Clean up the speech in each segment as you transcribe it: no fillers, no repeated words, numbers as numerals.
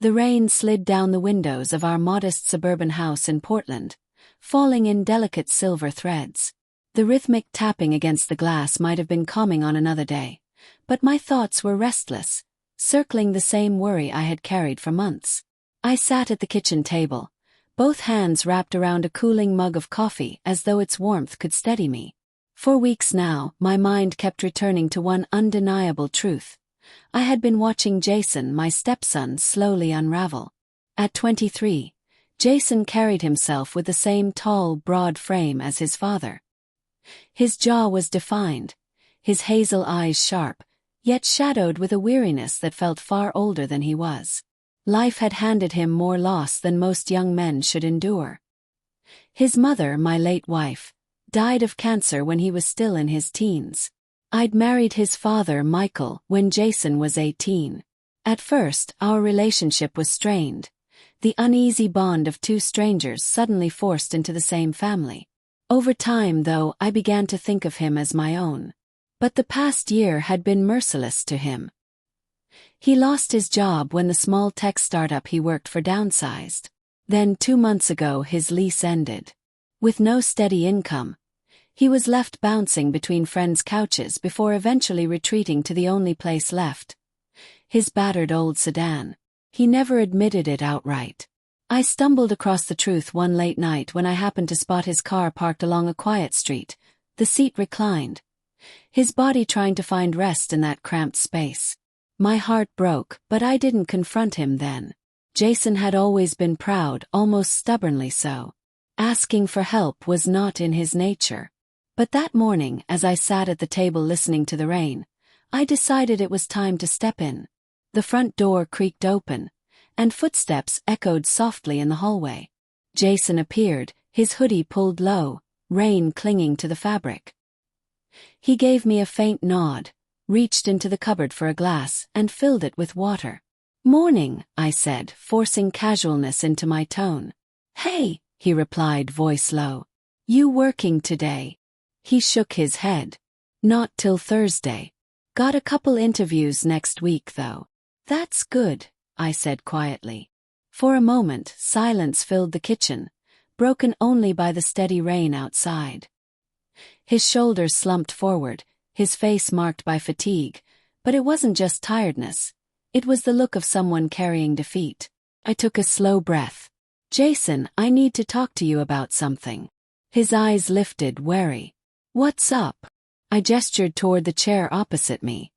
The rain slid down the windows of our modest suburban house in Portland, falling in delicate silver threads. The rhythmic tapping against the glass might have been calming on another day, but my thoughts were restless, circling the same worry I had carried for months. I sat at the kitchen table, both hands wrapped around a cooling mug of coffee as though its warmth could steady me. For weeks now, my mind kept returning to one undeniable truth. I had been watching Jason, my stepson, slowly unravel. At 23, Jason carried himself with the same tall, broad frame as his father. His jaw was defined, his hazel eyes sharp, yet shadowed with a weariness that felt far older than he was. Life had handed him more loss than most young men should endure. His mother, my late wife, died of cancer when he was still in his teens. I'd married his father, Michael, when Jason was 18. At first, our relationship was strained, the uneasy bond of two strangers suddenly forced into the same family. Over time, though, I began to think of him as my own. But the past year had been merciless to him. He lost his job when the small tech startup he worked for downsized. Then 2 months ago his lease ended. With no steady income, he was left bouncing between friends' couches before eventually retreating to the only place left, his battered old sedan. He never admitted it outright. I stumbled across the truth one late night when I happened to spot his car parked along a quiet street, the seat reclined, his body trying to find rest in that cramped space. My heart broke, but I didn't confront him then. Jason had always been proud, almost stubbornly so. Asking for help was not in his nature. But that morning, as I sat at the table listening to the rain, I decided it was time to step in. The front door creaked open, and footsteps echoed softly in the hallway. Jason appeared, his hoodie pulled low, rain clinging to the fabric. He gave me a faint nod, reached into the cupboard for a glass, and filled it with water. "Morning," I said, forcing casualness into my tone. "Hey," he replied, voice low. "You working today?" He shook his head. "Not till Thursday. Got a couple interviews next week, though." "That's good," I said quietly. For a moment, silence filled the kitchen, broken only by the steady rain outside. His shoulders slumped forward, his face marked by fatigue, but it wasn't just tiredness. It was the look of someone carrying defeat. I took a slow breath. "Jason, I need to talk to you about something." His eyes lifted, wary. "What's up?" I gestured toward the chair opposite me.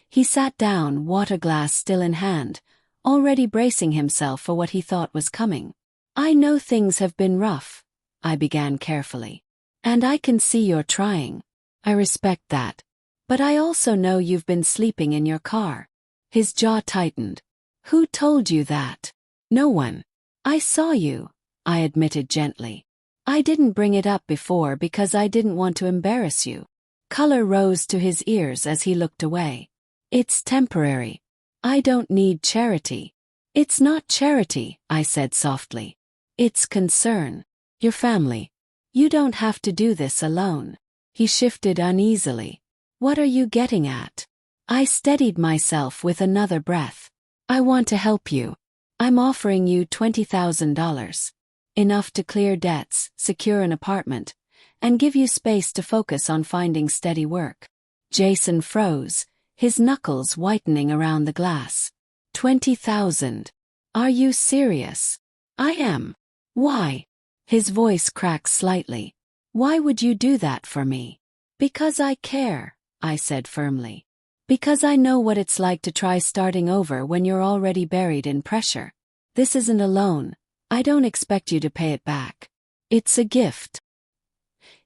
He sat down, water glass still in hand, already bracing himself for what he thought was coming. "I know things have been rough," I began carefully. "And I can see you're trying. I respect that. But I also know you've been sleeping in your car." His jaw tightened. "Who told you that?" "No one. I saw you," I admitted gently. "I didn't bring it up before because I didn't want to embarrass you." Color rose to his ears as he looked away. "It's temporary. I don't need charity." "It's not charity," I said softly. "It's concern. Your family. You don't have to do this alone." He shifted uneasily. "What are you getting at?" I steadied myself with another breath. "I want to help you. I'm offering you $20,000. Enough to clear debts, secure an apartment, and give you space to focus on finding steady work." Jason froze, his knuckles whitening around the glass. 20,000. Are you serious?" "I am." "Why?" His voice cracked slightly. "Why would you do that for me?" "Because I care," I said firmly. "Because I know what it's like to try starting over when you're already buried in pressure. This isn't a loan. I don't expect you to pay it back. It's a gift."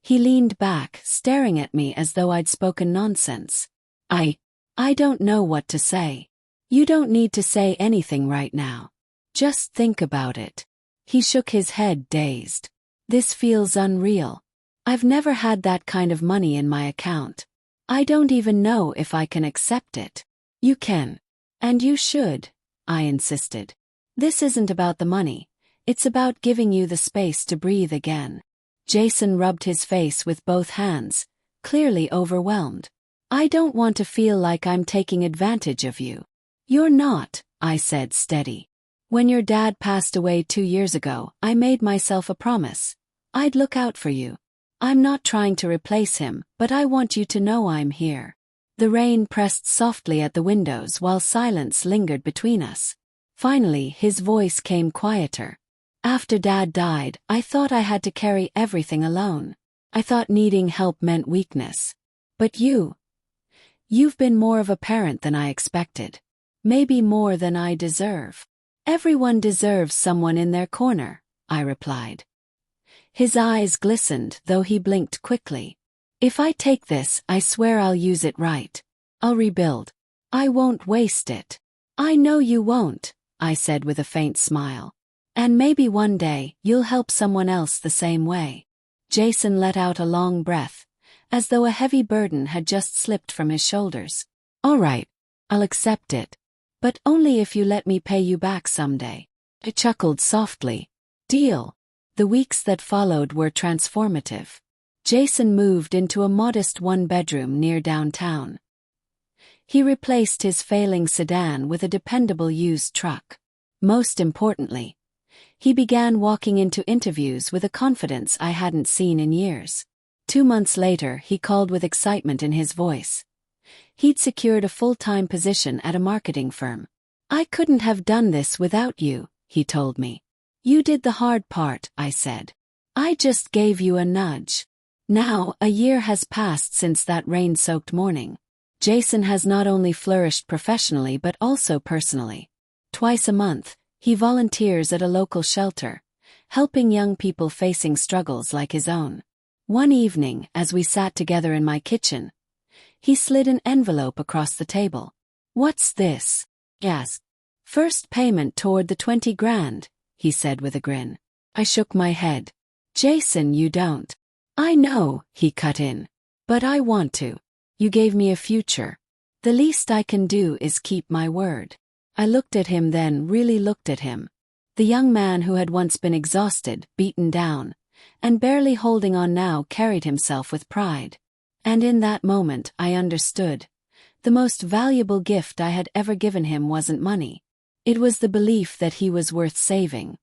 He leaned back, staring at me as though I'd spoken nonsense. I don't know what to say." "You don't need to say anything right now. Just think about it." He shook his head, dazed. "This feels unreal. I've never had that kind of money in my account. I don't even know if I can accept it." "You can. And you should," I insisted. "This isn't about the money. It's about giving you the space to breathe again." Jason rubbed his face with both hands, clearly overwhelmed. "I don't want to feel like I'm taking advantage of you." "You're not," I said, steady. When your dad passed away 2 years ago, I made myself a promise. I'd look out for you. I'm not trying to replace him, but I want you to know I'm here. The rain pressed softly at the windows while silence lingered between us. Finally, his voice came quieter. After Dad died, I thought I had to carry everything alone. I thought needing help meant weakness. But you've been more of a parent than I expected. Maybe more than I deserve. Everyone deserves someone in their corner, I replied. His eyes glistened, though he blinked quickly. If I take this, I swear I'll use it right. I'll rebuild. I won't waste it. I know you won't, I said with a faint smile. And maybe one day, you'll help someone else the same way. Jason let out a long breath, as though a heavy burden had just slipped from his shoulders. All right, I'll accept it. But only if you let me pay you back someday. I chuckled softly. Deal. The weeks that followed were transformative. Jason moved into a modest one-bedroom near downtown. He replaced his failing sedan with a dependable used truck. Most importantly, he began walking into interviews with a confidence I hadn't seen in years. 2 months later, he called with excitement in his voice. He'd secured a full-time position at a marketing firm. I couldn't have done this without you, he told me. You did the hard part, I said. I just gave you a nudge. Now, a year has passed since that rain-soaked morning. Jason has not only flourished professionally but also personally. Twice a month, he volunteers at a local shelter, helping young people facing struggles like his own. One evening, as we sat together in my kitchen, he slid an envelope across the table. What's this? He asked. First payment toward the 20 grand, he said with a grin. I shook my head. Jason, you don't. I know, he cut in. But I want to. You gave me a future. The least I can do is keep my word. I looked at him then, really looked at him. The young man who had once been exhausted, beaten down, and barely holding on now carried himself with pride. And in that moment I understood. The most valuable gift I had ever given him wasn't money. It was the belief that he was worth saving.